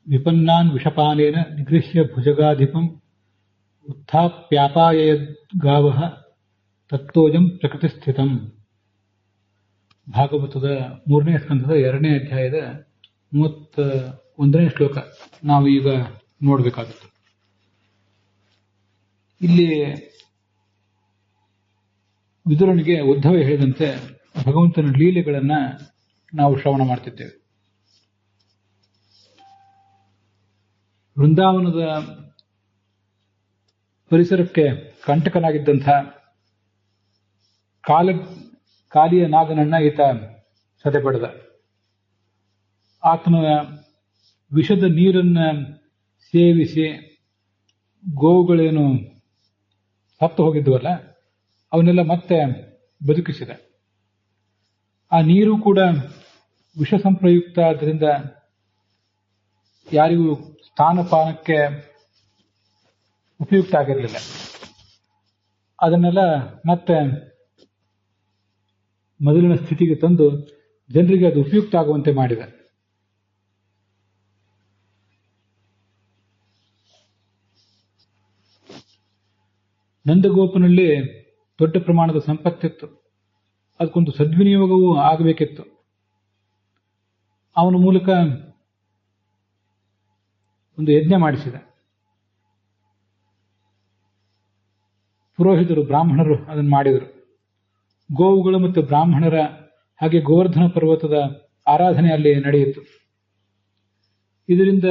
ವಿಪನ್ನಾನ್ ವಿಷಪಾನೇನ ನಿಗೃಹ್ಯ ಭುಜಗಾಧಿಪಂ ಉತ್ಥಾಪ್ಯಾಪಾಯಯದ್ಗಾವಃ ತತ್ತೋಜಂ ಪ್ರಕೃತಿಸ್ಥಿತಂ. ಭಾಗವತದ 3ನೇ ಸ್ಕಂದದ 2ನೇ ಅಧ್ಯಾಯದ 31ನೇ ಶ್ಲೋಕ ನಾವು ಈಗ ನೋಡಬೇಕಾಗುತ್ತೆ. ಇಲ್ಲಿ ವಿದುರನಿಗೆ ಉದ್ಧವ ಹೇಳಿದಂತೆ ಭಗವಂತನ ಲೀಲೆಗಳನ್ನ ನಾವು ಶ್ರವಣ ಮಾಡ್ತಿದ್ದೇವೆ. ವೃಂದಾವನದ ಪರಿಸರಕ್ಕೆ ಕಂಟಕನಾಗಿದ್ದಂಥ ಕಾಲಿಯ ನಾಗನನ್ನ ಈತ ಸದೆ ಪಡೆದ. ಆತನ ವಿಷದ ನೀರನ್ನ ಸೇವಿಸಿ ಗೋವುಗಳೇನು ಸತ್ತು ಹೋಗಿದ್ವಲ್ಲ ಅವನ್ನೆಲ್ಲ ಮತ್ತೆ ಬದುಕಿಸಿದ. ಆ ನೀರು ಕೂಡ ವಿಷ ಸಂಪ್ರಯುಕ್ತ ಆದ್ದರಿಂದ ಯಾರಿಗೂ ಸ್ಥಾನಪಾನಕ್ಕೆ ಉಪಯುಕ್ತ ಆಗಿರಲಿಲ್ಲ. ಅದನ್ನೆಲ್ಲ ಮತ್ತೆ ಮೊದಲಿನ ಸ್ಥಿತಿಗೆ ತಂದು ಜನರಿಗೆ ಅದು ಉಪಯುಕ್ತ ಆಗುವಂತೆ ಮಾಡಿದ. ನಂದಗೋಪನಲ್ಲಿ ದೊಡ್ಡ ಪ್ರಮಾಣದ ಸಂಪತ್ತಿತ್ತು. ಅದಕ್ಕೊಂದು ಸದ್ವಿನಿಯೋಗವೂ ಆಗಬೇಕಿತ್ತು. ಅವನ ಮೂಲಕ ಒಂದು ಯಜ್ಞ ಮಾಡಿಸಿದ. ಪುರೋಹಿತರು ಬ್ರಾಹ್ಮಣರು ಅದನ್ನು ಮಾಡಿದರು. ಗೋವುಗಳು ಮತ್ತು ಬ್ರಾಹ್ಮಣರ ಹಾಗೆ ಗೋವರ್ಧನ ಪರ್ವತದ ಆರಾಧನೆ ಅಲ್ಲಿ ನಡೆಯಿತು. ಇದರಿಂದ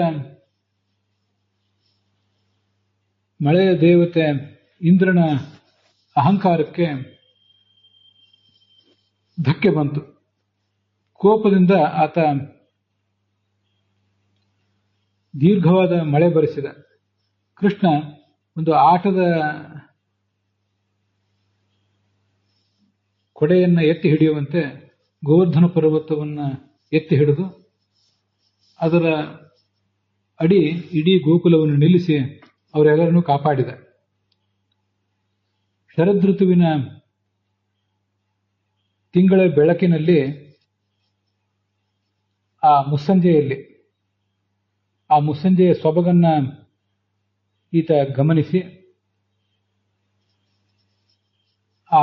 ಮಳೆಯ ದೇವತೆ ಇಂದ್ರನ ಅಹಂಕಾರಕ್ಕೆ ಧಕ್ಕೆ ಬಂತು. ಕೋಪದಿಂದ ಆತ ದೀರ್ಘವಾದ ಮಳೆ ಬರೆಸಿದ. ಕೃಷ್ಣ ಒಂದು ಆಟದ ಕೊಡೆಯನ್ನ ಎತ್ತಿ ಹಿಡಿಯುವಂತೆ ಗೋವರ್ಧನ ಪರ್ವತವನ್ನ ಎತ್ತಿ ಹಿಡಿದು ಅದರ ಅಡಿ ಇಡೀ ಗೋಕುಲವನ್ನು ನಿಲ್ಲಿಸಿ ಅವರೆಲ್ಲರನ್ನೂ ಕಾಪಾಡಿದ. ಶರದೃತುವಿನ ತಿಂಗಳ ಬೆಳಕಿನಲ್ಲಿ ಆ ಮುಸ್ಸಂಜೆಯ ಸೊಬಗನ್ನ ಈತ ಗಮನಿಸಿ ಆ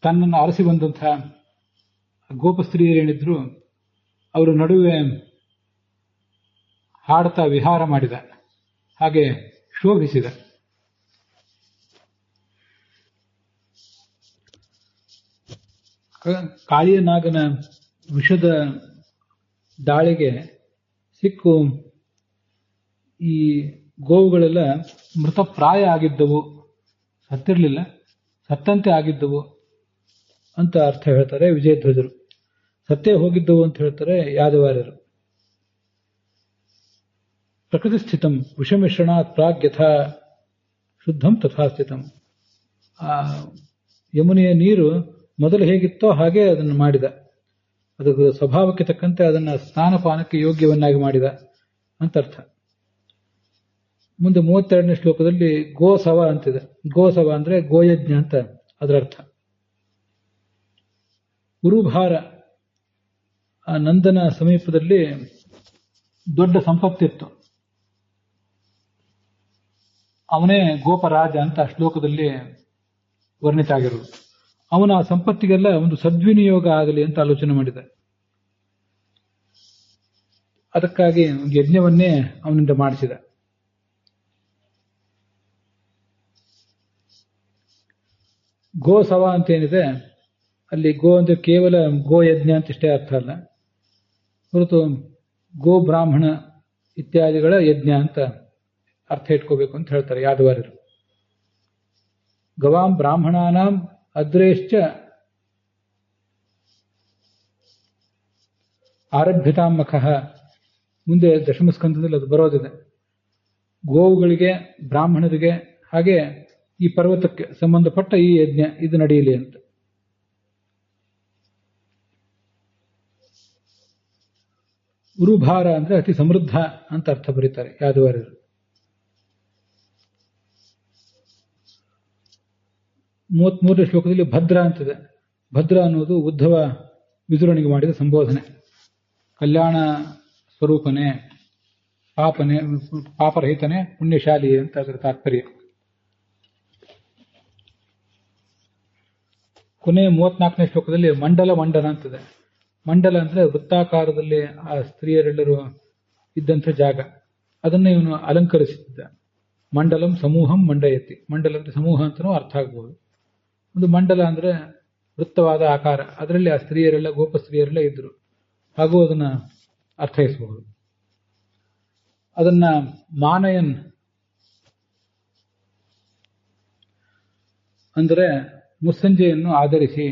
ತನ್ನನ್ನು ಅರಸಿ ಬಂದಂಥ ಗೋಪಸ್ತ್ರೀಯರೇನಿದ್ರು ಅವರ ನಡುವೆ ಹಾಡ್ತಾ ವಿಹಾರ ಮಾಡಿದ, ಹಾಗೆ ಶೋಭಿಸಿದ. ಕಾಳಿಯ ನಾಗನ ವಿಷದ ದಾಳಿಗೆ ಸಿಕ್ಕು ಈ ಗೋವುಗಳೆಲ್ಲ ಮೃತಪ್ರಾಯ ಆಗಿದ್ದವು, ಸತ್ತಿರಲಿಲ್ಲ, ಸತ್ತಂತೆ ಆಗಿದ್ದವು ಅಂತ ಅರ್ಥ ಹೇಳ್ತಾರೆ ವಿಜಯಧ್ವಜರು. ಸತ್ತೇ ಹೋಗಿದ್ದವು ಅಂತ ಹೇಳ್ತಾರೆ ಯಾದವಾರ್ಯರು. ಪ್ರಕೃತಿ ಸ್ಥಿತಂ ವಿಷಮಿಶ್ರಣಾತ್ ಪ್ರಾಗ್ ಯಥಾ ಶುದ್ಧಂ ತಥಾ ಸ್ಥಿತಂ. ಆ ಯಮುನೆಯ ನೀರು ಮೊದಲು ಹೇಗಿತ್ತೋ ಹಾಗೆ ಅದನ್ನು ಮಾಡಿದ. ಅದರ ಸ್ವಭಾವಕ್ಕೆ ತಕ್ಕಂತೆ ಅದನ್ನು ಸ್ನಾನಪಾನಕ್ಕೆ ಯೋಗ್ಯವನ್ನಾಗಿ ಮಾಡಿದ ಅಂತ ಅರ್ಥ. ಮುಂದೆ 32ನೇ ಶ್ಲೋಕದಲ್ಲಿ ಗೋಸವ ಅಂತಿದೆ. ಗೋಸವ ಅಂದ್ರೆ ಗೋಯಜ್ಞ ಅಂತ ಅದರ ಅರ್ಥ. ಉರುಭಾರ, ಆ ನಂದನ ಸಮೀಪದಲ್ಲಿ ದೊಡ್ಡ ಸಂಪತ್ತಿತ್ತು. ಅವನೇ ಗೋಪರಾಜ ಅಂತ ಶ್ಲೋಕದಲ್ಲಿ ವರ್ಣಿತ ಆಗಿರುವುದು. ಅವನ ಆ ಸಂಪತ್ತಿಗೆಲ್ಲ ಒಂದು ಸದ್ವಿನಿಯೋಗ ಆಗಲಿ ಅಂತ ಆಲೋಚನೆ ಮಾಡಿದ. ಅದಕ್ಕಾಗಿ ಯಜ್ಞವನ್ನೇ ಅವನಿಂದ ಮಾಡಿಸಿದ. ಗೋಸವ ಅಂತೇನಿದೆ ಅಲ್ಲಿ ಗೋ ಅಂದ್ರೆ ಕೇವಲ ಗೋಯಜ್ಞ ಅಂತ ಇಷ್ಟೇ ಅರ್ಥ ಅಲ್ಲ, ಹೊರತು ಗೋ ಬ್ರಾಹ್ಮಣ ಇತ್ಯಾದಿಗಳ ಯಜ್ಞ ಅಂತ ಅರ್ಥ ಇಟ್ಕೋಬೇಕು ಅಂತ ಹೇಳ್ತಾರೆ ಯಾದವಾರ್ಯರು. ಗವಾಂ ಬ್ರಾಹ್ಮಣಾನಾಂ ಅದ್ರೇಶ್ಚ ಆರಭ್ಯತಾಮಖಃ. ಮುಂದೆ ದಶಮಸ್ಕಂದದಲ್ಲಿ ಅದು ಬರೋದಿದೆ. ಗೋವುಗಳಿಗೆ, ಬ್ರಾಹ್ಮಣರಿಗೆ, ಹಾಗೆ ಈ ಪರ್ವತಕ್ಕೆ ಸಂಬಂಧಪಟ್ಟ ಈ ಯಜ್ಞ ಇದು ನಡೆಯಲಿ ಅಂತ. ಉರುಭಾರ ಅಂದ್ರೆ ಅತಿ ಸಮೃದ್ಧ ಅಂತ ಅರ್ಥ ಬರೀತಾರೆ ಯಾದವಾರ್ಯರು. 33ನೇ ಶ್ಲೋಕದಲ್ಲಿ ಭದ್ರ ಅಂತಿದೆ. ಭದ್ರ ಅನ್ನೋದು ಉದ್ಧವ ವಿದುರನಿಗೆ ಮಾಡಿದ ಸಂಬೋಧನೆ. ಕಲ್ಯಾಣ ಸ್ವರೂಪನೇ, ಪಾಪರಹಿತನೇ ಪುಣ್ಯಶಾಲಿ ಅಂತ ಅದರ ತಾತ್ಪರ್ಯ. ಕೊನೆಯ 34ನೇ ಶ್ಲೋಕದಲ್ಲಿ ಮಂಡಲ ಮಂಡನ ಅಂತಿದೆ. ಮಂಡಲ ಅಂದ್ರೆ ವೃತ್ತಾಕಾರದಲ್ಲಿ ಆ ಸ್ತ್ರೀಯರೆಲ್ಲರೂ ಇದ್ದಂಥ ಜಾಗ, ಅದನ್ನ ಇವನು ಅಲಂಕರಿಸುತ್ತಿದ್ದ. ಮಂಡಲಂ ಸಮೂಹಂ ಮಂಡಯತಿ. ಮಂಡಲ ಅಂದ್ರೆ ಸಮೂಹ ಅಂತನೂ ಅರ್ಥ ಆಗ್ಬಹುದು. ಒಂದು ಮಂಡಲ ಅಂದ್ರೆ ವೃತ್ತವಾದ ಆಕಾರ, ಅದರಲ್ಲಿ ಆ ಸ್ತ್ರೀಯರೆಲ್ಲ ಗೋಪ ಸ್ತ್ರೀಯರೆಲ್ಲ ಇದ್ರು, ಹಾಗೂ ಅದನ್ನ ಅರ್ಥೈಸಬಹುದು. ಅದನ್ನ ಮಾನಯನ್ ಅಂದರೆ ಮುಸ್ಸಂಜೆಯನ್ನು ಆಧರಿಸಿ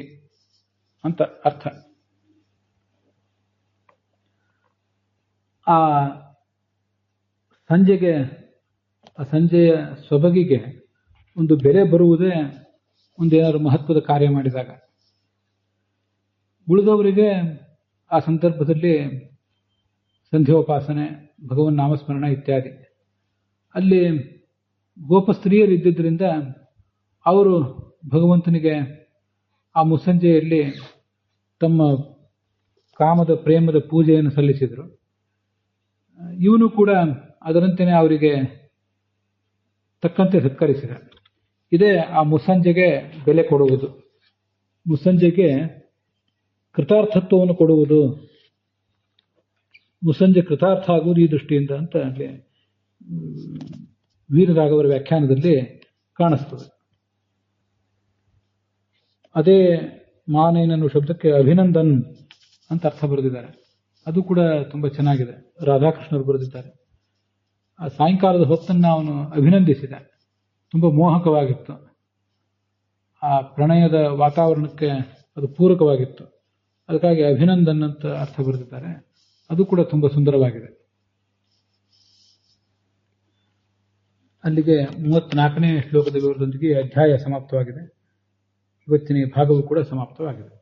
ಅಂತ ಅರ್ಥ. ಆ ಸಂಜೆಯ ಸೊಬಗಿಗೆ ಒಂದು ಬೆಲೆ ಬರುವುದೇ ಒಂದೇನಾದ್ರು ಮಹತ್ವದ ಕಾರ್ಯ ಮಾಡಿದಾಗ. ಉಳಿದವರಿಗೆ ಆ ಸಂದರ್ಭದಲ್ಲಿ ಸಂಧ್ಯೋಪಾಸನೆ, ಭಗವನ್ ನಾಮಸ್ಮರಣ ಇತ್ಯಾದಿ. ಅಲ್ಲಿ ಗೋಪಸ್ತ್ರೀಯರಿದ್ದರಿಂದ ಅವರು ಭಗವಂತನಿಗೆ ಆ ಮುಸ್ಸಂಜೆಯಲ್ಲಿ ತಮ್ಮ ಕಾಮದ ಪ್ರೇಮದ ಪೂಜೆಯನ್ನು ಸಲ್ಲಿಸಿದರು. ಇವನು ಕೂಡ ಅದರಂತೆಯೇ ಅವರಿಗೆ ತಕ್ಕಂತೆ ಸತ್ಕರಿಸಿದ. ಇದೇ ಆ ಮುಸ್ಸಂಜೆಗೆ ಬೆಲೆ ಕೊಡುವುದು, ಮುಸ್ಸಂಜೆಗೆ ಕೃತಾರ್ಥತ್ವವನ್ನು ಕೊಡುವುದು. ಮುಸ್ಸಂಜೆ ಕೃತಾರ್ಥ ಆಗುವುದು ಈ ದೃಷ್ಟಿಯಿಂದ ಅಂತ ಅಲ್ಲಿ ವೀರರಾಘವರ ವ್ಯಾಖ್ಯಾನದಲ್ಲಿ ಕಾಣಿಸ್ತದೆ. ಅದೇ ಮಾನಯನ್ ಅನ್ನುವ ಶಬ್ದಕ್ಕೆ ಅಭಿನಂದನ್ ಅಂತ ಅರ್ಥ ಬರೆದಿದ್ದಾರೆ. ಅದು ಕೂಡ ತುಂಬಾ ಚೆನ್ನಾಗಿದೆ, ರಾಧಾಕೃಷ್ಣರು ಬರೆದಿದ್ದಾರೆ. ಆ ಸಾಯಂಕಾಲದ ಹೊತ್ತನ್ನು ಅವನು ಅಭಿನಂದಿಸಿದ, ತುಂಬಾ ಮೋಹಕವಾಗಿತ್ತು. ಆ ಪ್ರಣಯದ ವಾತಾವರಣಕ್ಕೆ ಅದು ಪೂರಕವಾಗಿತ್ತು. ಅದಕ್ಕಾಗಿ ಅಭಿನಂದನ್ ಅಂತ ಅರ್ಥ ಬರೆದಿದ್ದಾರೆ. ಅದು ಕೂಡ ತುಂಬಾ ಸುಂದರವಾಗಿದೆ. ಅಲ್ಲಿಗೆ 34ನೇ ಶ್ಲೋಕದ ವಿವರದೊಂದಿಗೆ ಅಧ್ಯಾಯ ಸಮಾಪ್ತವಾಗಿದೆ. ಇವತ್ತಿನ ಭಾಗವೂ ಕೂಡ ಸಮಾಪ್ತವಾಗಿದೆ.